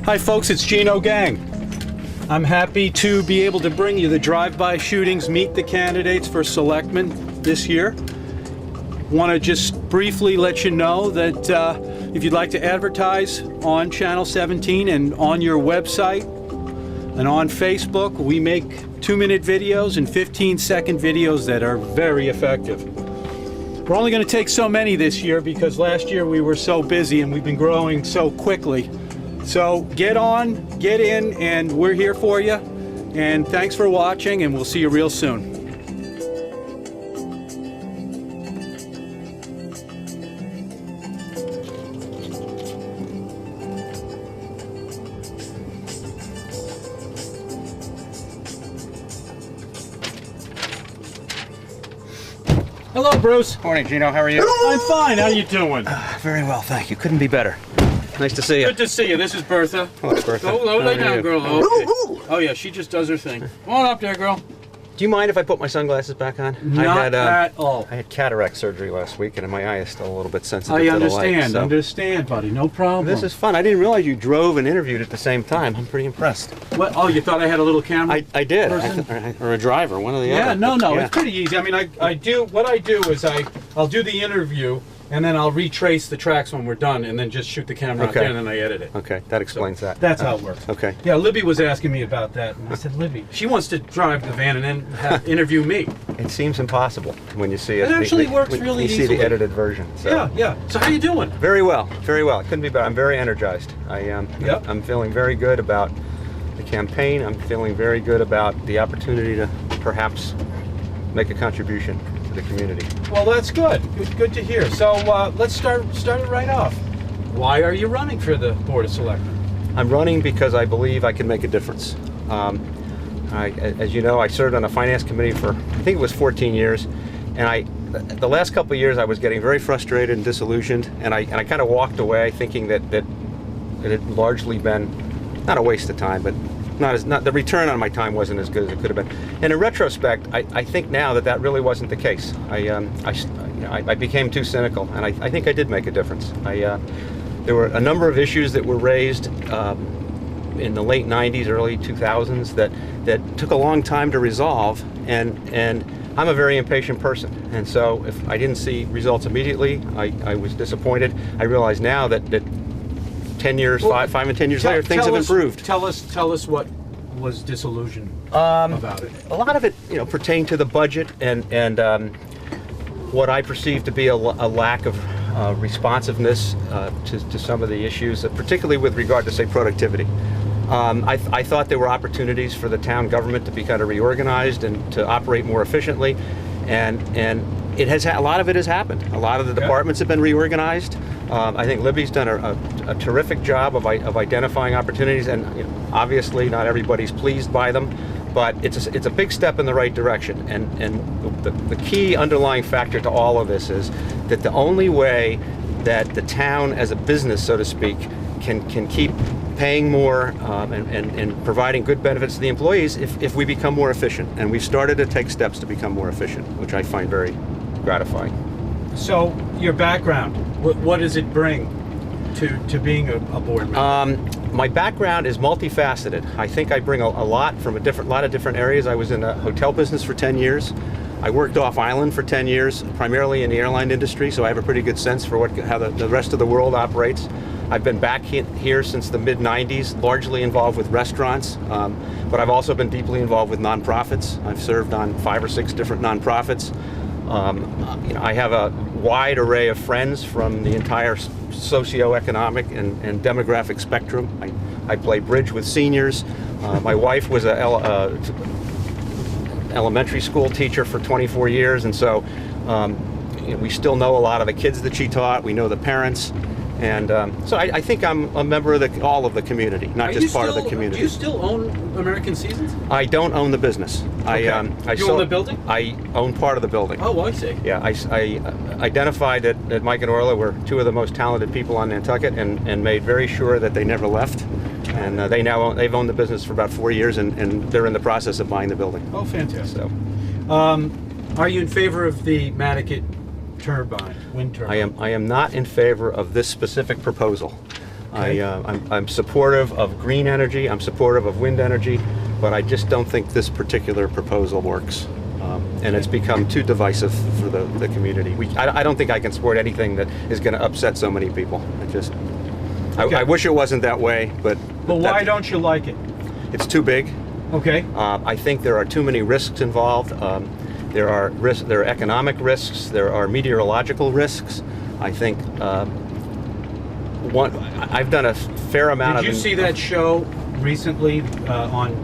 Hi folks, it's Gino Gang. I'm happy to be able to bring you the drive-by shootings, meet the candidates for selectmen this year. Want to just briefly let you know that if you'd like to advertise on Channel 17 and on your website and on Facebook, we make 2-minute videos and 15-second videos that are very effective. We're only going to take so many this year because last year we were so busy and we've been growing so quickly. So get on, get in, and we're here for you. And thanks for watching, and we'll see you real soon. Hello, Bruce. Morning, Gino. How are you? I'm fine. How you doing? Very well, thank you. Couldn't be better. Nice to see you. Good to see you. This is Bertha. Hello, Bertha. Go lay down, girl. Okay. Oh, yeah, she just does her thing. Come on up there, girl. Do you mind if I put my sunglasses back on? Not at all. I had cataract surgery last week, and my eye is still a little bit sensitive to the understand. light. Understand, buddy. No problem. This is fun. I didn't realize you drove and interviewed at the same time. I'm pretty impressed. What? Oh, you thought I had a little camera? I did. Person? Or a driver, one or the other. Yeah, no. Yeah. It's pretty easy. I mean, what I do is I'll do the interview, and then I'll retrace the tracks when we're done, and then just shoot the camera out there, and then I edit it. Okay, that explains that. That's how it works. Okay. Yeah, Libby was asking me about that, and I said, Libby, she wants to drive the van and then interview me. It seems impossible when you see it. It actually works when really you see easily. the edited version. So. Yeah. So how you doing? Very well, very well. It couldn't be better. I'm very energized. I'm feeling very good about the campaign. I'm feeling very good about the opportunity to perhaps make a contribution to the community. Well, that's good. Good to hear. So let's start it right off. Why are you running for the Board of Selectmen? I'm running because I believe I can make a difference. As you know, I served on a finance committee for, I think it was 14 years, and the last couple of years I was getting very frustrated and disillusioned, and I kind of walked away thinking that it had largely been not a waste of time, but the return on my time wasn't as good as it could have been. And in retrospect, I think now that really wasn't the case. I became too cynical, and I think I did make a difference. There were a number of issues that were raised in the late 90s, early 2000s that took a long time to resolve, and I'm a very impatient person, and so if I didn't see results immediately, I was disappointed. I realize now that 10 years, five and 10 years later, things have improved. Tell us what was disillusioned about it. A lot of it, pertained to the budget and what I perceive to be a lack of responsiveness to some of the issues, particularly with regard to, say, productivity. I thought there were opportunities for the town government to be kind of reorganized and to operate more efficiently, and it has a lot of it has happened. A lot of the departments have been reorganized. I think Libby's done a terrific job of identifying opportunities, and obviously not everybody's pleased by them, but it's a big step in the right direction. And the key underlying factor to all of this is that the only way that the town as a business, so to speak, can keep paying more and providing good benefits to the employees if we become more efficient. And we've started to take steps to become more efficient, which I find very gratifying. So your background, what does it bring to being a board member? My background is multifaceted. I think I bring a lot from a lot of different areas. I was in the hotel business for 10 years. I worked off island for 10 years, primarily in the airline industry, so I have a pretty good sense for how the rest of the world operates. I've been back here since the mid-90s, largely involved with restaurants, but I've also been deeply involved with nonprofits. I've served on 5 or 6 different nonprofits. I have a wide array of friends from the entire socioeconomic and demographic spectrum. I play bridge with seniors. My wife was an elementary school teacher for 24 years, and so we still know a lot of the kids that she taught. We know the parents. And so I think I'm a member of all of the community, not just part of the community. Do you still own American Seasons? I don't own the business. Okay. You own the building? I own part of the building. Oh, I see. Yeah, I identified that Mike and Orla were 2 of the most talented people on Nantucket, and made very sure that they never left. And they've owned the business for about 4 years, and they're in the process of buying the building. Oh, fantastic. So, are you in favor of the Matticat turbine, wind turbine? I am not in favor of this specific proposal. Okay. I'm supportive of green energy, I'm supportive of wind energy, but I just don't think this particular proposal works. And it's become too divisive for the community. I don't think I can support anything that is going to upset so many people. Okay. I wish it wasn't that way, but why don't you like it? It's too big. Okay. I think there are too many risks involved. There are economic risks. There are meteorological risks. I think I've done a fair amount of. Did you see that show recently on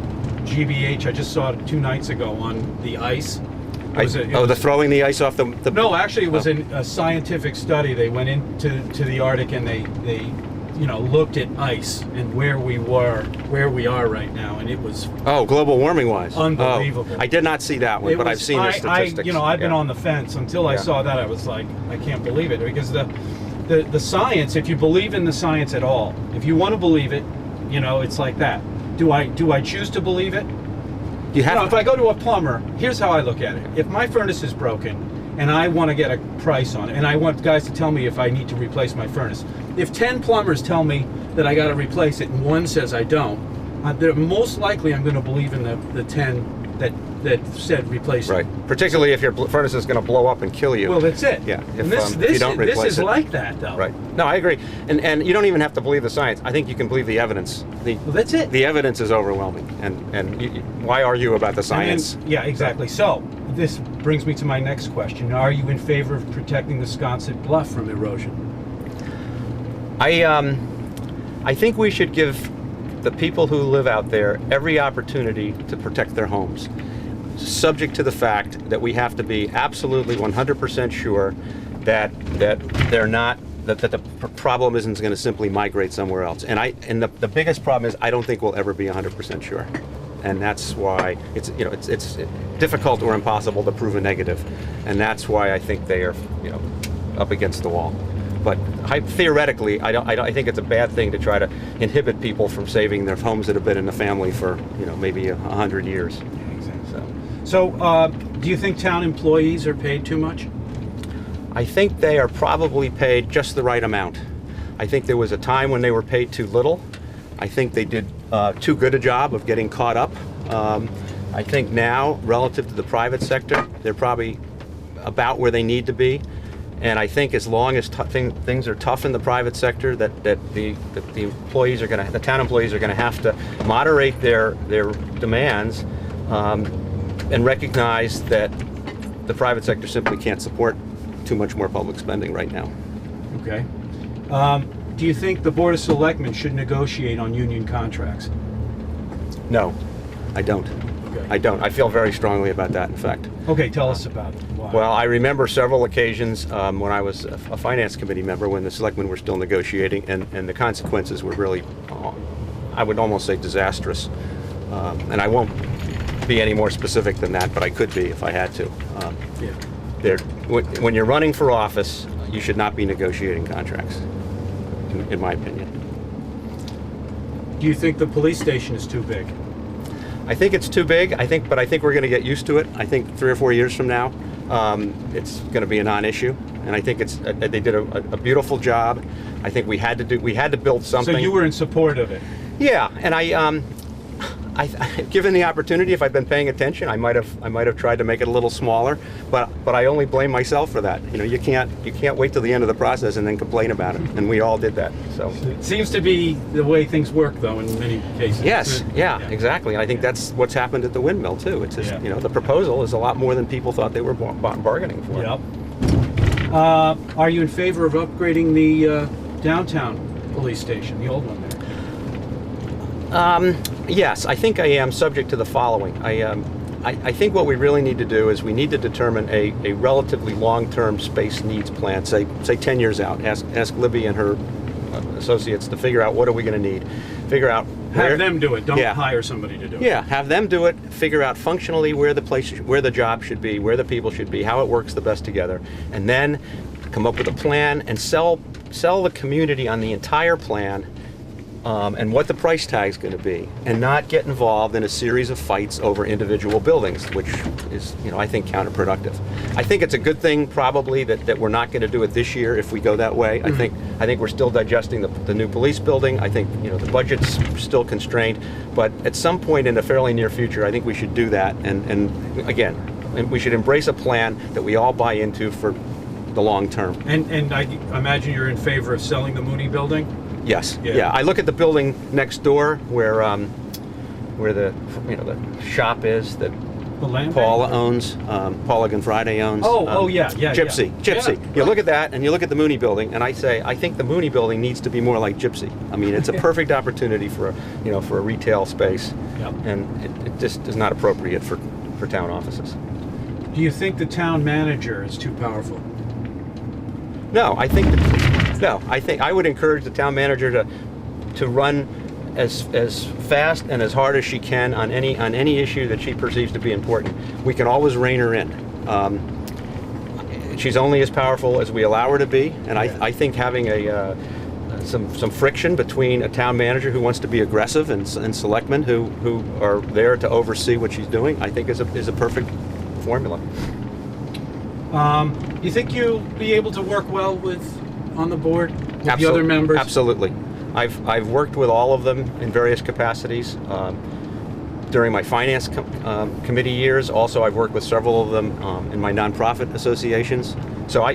GBH? I just saw it 2 nights ago on the ice. The throwing the ice off the. No, actually, it was a scientific study. They went into the Arctic and they looked at ice and where we are right now, and it was global warming wise unbelievable. I did not see that one, but I've seen the statistics. I've been on the fence until I saw that. I was like, I can't believe it, because the science. If you believe in the science at all, if you want to believe it, it's like that. Do I choose to believe it? If I go to a plumber, here's how I look at it. If my furnace is broken and I want to get a price on it, and I want guys to tell me if I need to replace my furnace, if 10 plumbers tell me that I got to replace it and one says I don't, most likely I'm going to believe in the 10 that said replace it. Right. Particularly if your furnace is going to blow up and kill you. Well, that's it. Yeah. If you don't replace it. This is like that, though. Right. No, I agree. And you don't even have to believe the science. I think you can believe the evidence. Well, that's it. The evidence is overwhelming. And why argue about the science? Yeah, exactly. So this brings me to my next question. Are you in favor of protecting the Sconset Bluff from erosion? I think we should give the people who live out there every opportunity to protect their homes, subject to the fact that we have to be absolutely 100% sure that they're not that the problem isn't going to simply migrate somewhere else. And the biggest problem is I don't think we'll ever be 100% sure, and that's why it's difficult or impossible to prove a negative, and that's why I think they are up against the wall. But theoretically, I think it's a bad thing to try to inhibit people from saving their homes that have been in the family for maybe 100 years. Exactly. So, do you think town employees are paid too much? I think they are probably paid just the right amount. I think there was a time when they were paid too little. I think they did too good a job of getting caught up. I think now, relative to the private sector, they're probably about where they need to be. And I think as long as things are tough in the private sector, that the employees are the town employees are going to have to moderate their demands and recognize that the private sector simply can't support too much more public spending right now. Okay. Do you think the Board of Selectmen should negotiate on union contracts? No, I don't. Okay. I don't. I feel very strongly about that, in fact. Okay, tell us about it. Why? Well, I remember several occasions when I was a finance committee member when the selectmen were still negotiating, and the consequences were really, I would almost say, disastrous. And I won't be any more specific than that, but I could be if I had to. When you're running for office, you should not be negotiating contracts, in my opinion. Do you think the police station is too big? I think it's too big. But I think we're going to get used to it. I think 3 or 4 years from now, it's going to be a non-issue. And I think they did a beautiful job. I think we had to build something. So you were in support of it? Yeah, and given the opportunity, if I'd been paying attention, I might have tried to make it a little smaller. But I only blame myself for that. You can't wait till the end of the process and then complain about it. And we all did that. So it seems to be the way things work, though, in many cases. Yes, yeah, exactly. And I think that's what's happened at the windmill too. It's just the proposal is a lot more than people thought they were bargaining for. Yep. Are you in favor of upgrading the downtown police station, the old one there? Yes, I think I am, subject to the following. I think what we really need to do is we need to determine a relatively long-term space needs plan, say 10 years out. Ask Libby and her associates to figure out what are we going to need. Figure out have them do it. Don't hire somebody to do it. Yeah, have them do it. Figure out functionally where the job should be, where the people should be, how it works the best together, and then come up with a plan and sell the community on the entire plan and what the price tag's going to be, and not get involved in a series of fights over individual buildings, which is, I think, counterproductive. I think it's a good thing probably that we're not going to do it this year if we go that way. Mm-hmm. I think we're still digesting the new police building. I think the budget's still constrained, but at some point in the fairly near future, I think we should do that. And again, we should embrace a plan that we all buy into for the long term. And I imagine you're in favor of selling the Mooney building? Yes. Yeah. I look at the building next door where the shop is that The land Paula bank? owns, Paula Gonfrade owns. Yeah. Gypsy. Yeah. You look at that and you look at the Mooney building, and I think the Mooney building needs to be more like Gypsy. I mean, it's a perfect opportunity for a retail space, Yep. and it just is not appropriate for town offices. Do you think the town manager is too powerful? No, I think I would encourage the town manager to run as fast and as hard as she can on any issue that she perceives to be important. We can always rein her in. She's only as powerful as we allow her to be, and I think having some friction between a town manager who wants to be aggressive and selectmen who are there to oversee what she's doing, I think is a perfect formula. You think you'll be able to work well on the board with the other members? Absolutely. I've worked with all of them in various capacities during my finance committee years. Also, I've worked with several of them in my nonprofit associations. So I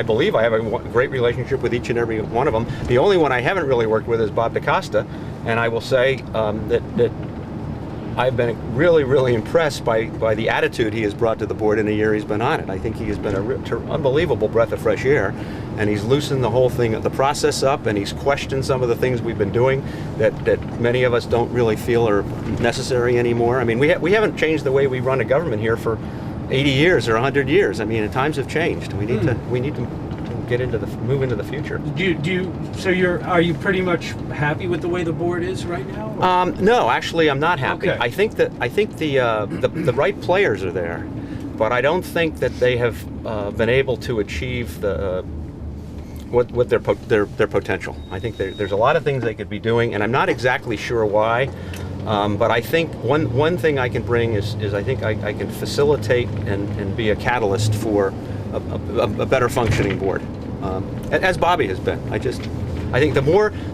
believe I have a great relationship with each and every one of them. The only one I haven't really worked with is Bob DaCosta, and I will say that I've been really, really impressed by the attitude he has brought to the board in the year he's been on it. I think he has been an unbelievable breath of fresh air, and he's loosened the whole thing, the process up, and he's questioned some of the things we've been doing that many of us don't really feel are necessary anymore. I mean, we haven't changed the way we run a government here for 80 years or 100 years. I mean, times have changed. We need to move into the future. Are you pretty much happy with the way the board is right now? No, actually, I'm not happy. Okay. I think the right players are there, but I don't think that they have been able to achieve what their potential. I think there's a lot of things they could be doing, and I'm not exactly sure why. But I think one thing I can bring is I think I can facilitate and be a catalyst for a better functioning board, as Bobby has been. I think the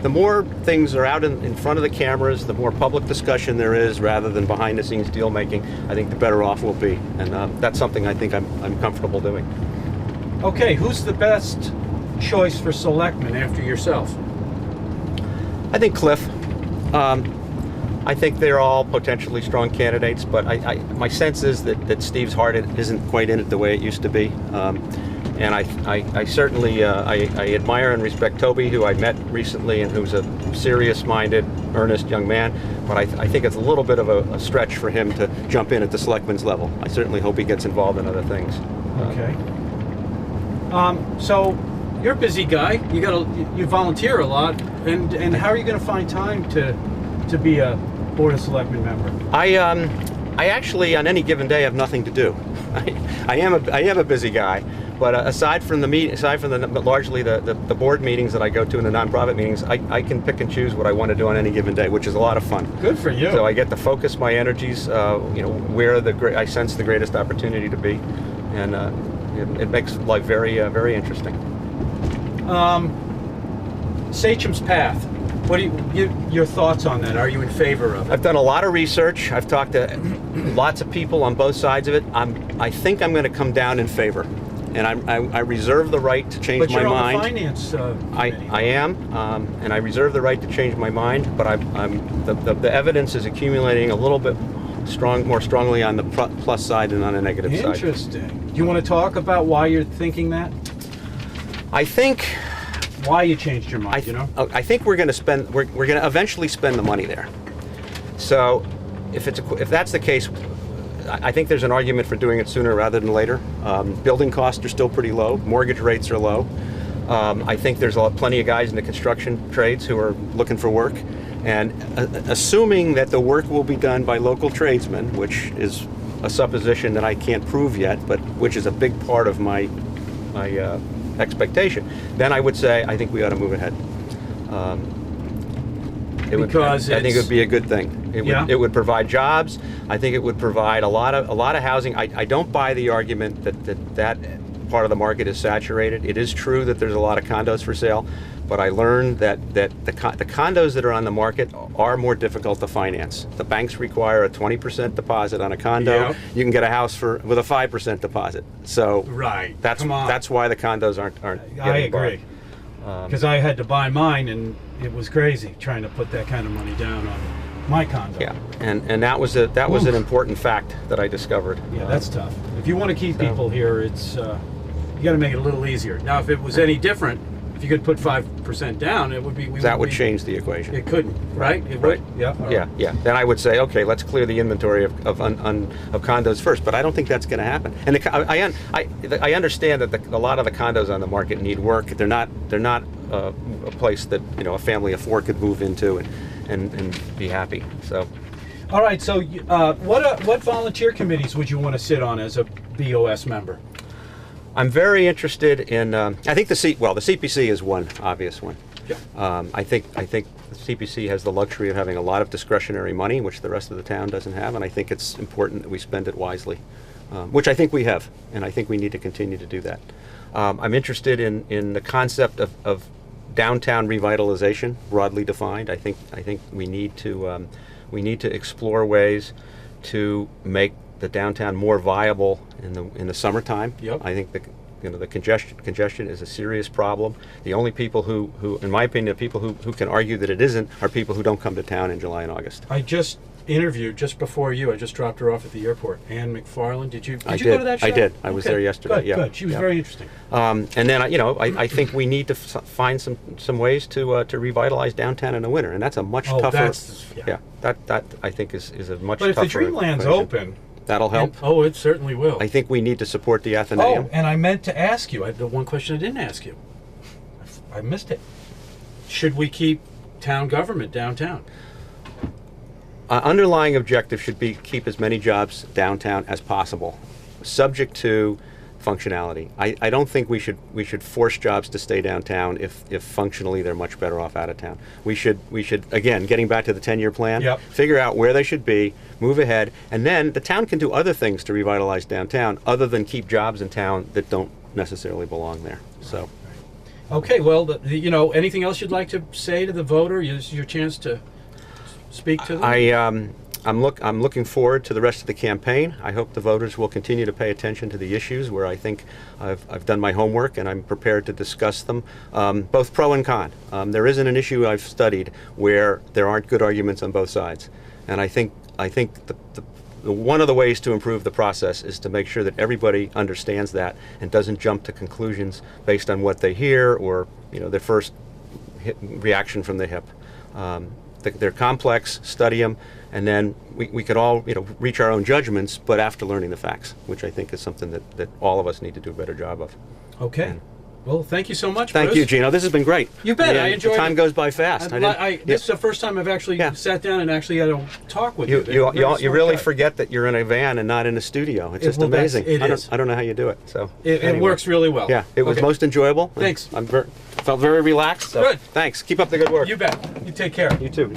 more things are out in front of the cameras, the more public discussion there is rather than behind the scenes deal making, I think the better off we'll be, and that's something I think I'm comfortable doing. Okay, who's the best choice for selectman after yourself? I think Cliff. I think they're all potentially strong candidates, but my sense is that Steve's heart isn't quite in it the way it used to be. And I certainly I admire and respect Toby, who I met recently and who's a serious-minded, earnest young man. But I think it's a little bit of a stretch for him to jump in at the selectman's level. I certainly hope he gets involved in other things. Okay. So you're a busy guy. You volunteer a lot, and how are you going to find time to be a Board of Selectmen member? I actually, on any given day, have nothing to do. I am a busy guy, but aside from largely the board meetings that I go to and the nonprofit meetings, I can pick and choose what I want to do on any given day, which is a lot of fun. Good for you. So I get to focus my energies, where I sense the greatest opportunity to be, and it makes life very, very interesting. Sachem's Path. What your thoughts on that? Are you in favor of it? I've done a lot of research. I've talked to lots of people on both sides of it. I think I'm going to come down in favor, and I reserve the right to change my mind. But you're on the finance committee. I am, and I reserve the right to change my mind. But the evidence is accumulating a little bit more strongly on the plus side than on the negative side. Interesting. Do you want to talk about why you're thinking that? I think. Why you changed your mind, I think we're going to eventually spend the money there. So if that's the case, I think there's an argument for doing it sooner rather than later. Building costs are still pretty low. Mortgage rates are low. I think there's plenty of guys in the construction trades who are looking for work. And assuming that the work will be done by local tradesmen, which is a supposition that I can't prove yet, but which is a big part of my expectation, then I would say I think we ought to move ahead. Because I think it would be a good thing. It would provide jobs. I think it would provide a lot of housing. I don't buy the argument that part of the market is saturated. It is true that there's a lot of condos for sale, but I learned that the condos that are on the market are more difficult to finance. The banks require a 20% deposit on a condo. Yep. You can get a house with a 5% deposit. So right. that's why the condos aren't I getting agree. Because I had to buy mine, and it was crazy trying to put that kind of money down on my condo. Yeah, and that was an important fact that I discovered. Yeah, that's tough. If you want to keep people here, it's you got to make it a little easier. Now, if it was any different, if you could put 5% down, it would be. That would change the equation. It couldn't, right? It right. would? Yeah. Yeah. Then I would say, okay, let's clear the inventory of condos first. But I don't think that's going to happen. And I understand that a lot of the condos on the market need work. They're not a place that a family of four could move into and be happy. So. All right. So, what volunteer committees would you want to sit on as a BOS member? I'm very interested in. I think the CPC is one obvious one. Yeah. I think the CPC has the luxury of having a lot of discretionary money, which the rest of the town doesn't have, and I think it's important that we spend it wisely, which I think we have, and I think we need to continue to do that. I'm interested in the concept of downtown revitalization, broadly defined. I think we need to explore ways to make the downtown more viable in the summertime. Yep. I think the congestion is a serious problem. The only people who in my opinion, the people who can argue that it isn't are people who don't come to town in July and August. I just interviewed just before you. I just dropped her off at the airport. Ann McFarland. Did you I go to that show? I did. I was there yesterday. Good, yeah. good. She was very interesting. And then I think we need to find some ways to revitalize downtown in the winter, and that's a much tougher. That I think is a much tougher. But if the Dreamland's open, that'll help. It certainly will. I think we need to support the Athenaeum. Oh, and I meant to ask you. The one question I didn't ask you. I missed it. Should we keep town government downtown? Underlying objective should be keep as many jobs downtown as possible, subject to functionality. I don't think we should force jobs to stay downtown if functionally they're much better off out of town. We should again, getting back to the 10-year plan, figure out where they should be, move ahead, and then the town can do other things to revitalize downtown other than keep jobs in town that don't necessarily belong there. So. Okay, well, anything else you'd like to say to the voter? Use your chance to speak to them. I'm looking forward to the rest of the campaign. I hope the voters will continue to pay attention to the issues where I think I've done my homework and I'm prepared to discuss them, both pro and con. There isn't an issue I've studied where there aren't good arguments on both sides, and I think one of the ways to improve the process is to make sure that everybody understands that and doesn't jump to conclusions based on what they hear or their first reaction from the hip. They're complex, study them, and then we could all reach our own judgments, but after learning the facts, which I think is something that all of us need to do a better job of. Okay. Well, thank you so much, Thank Bruce. you, Gino. This has been great. You bet. I enjoyed it. Time goes by fast. This is the first time I've actually sat down and actually had a talk with you. You really forget that you're in a van and not in a studio. It's just amazing. I don't know how you do it. So it works really well. Yeah, it was most enjoyable. Thanks. Felt very relaxed. So Good. Thanks. Keep up the good work. You bet. You take care. You too.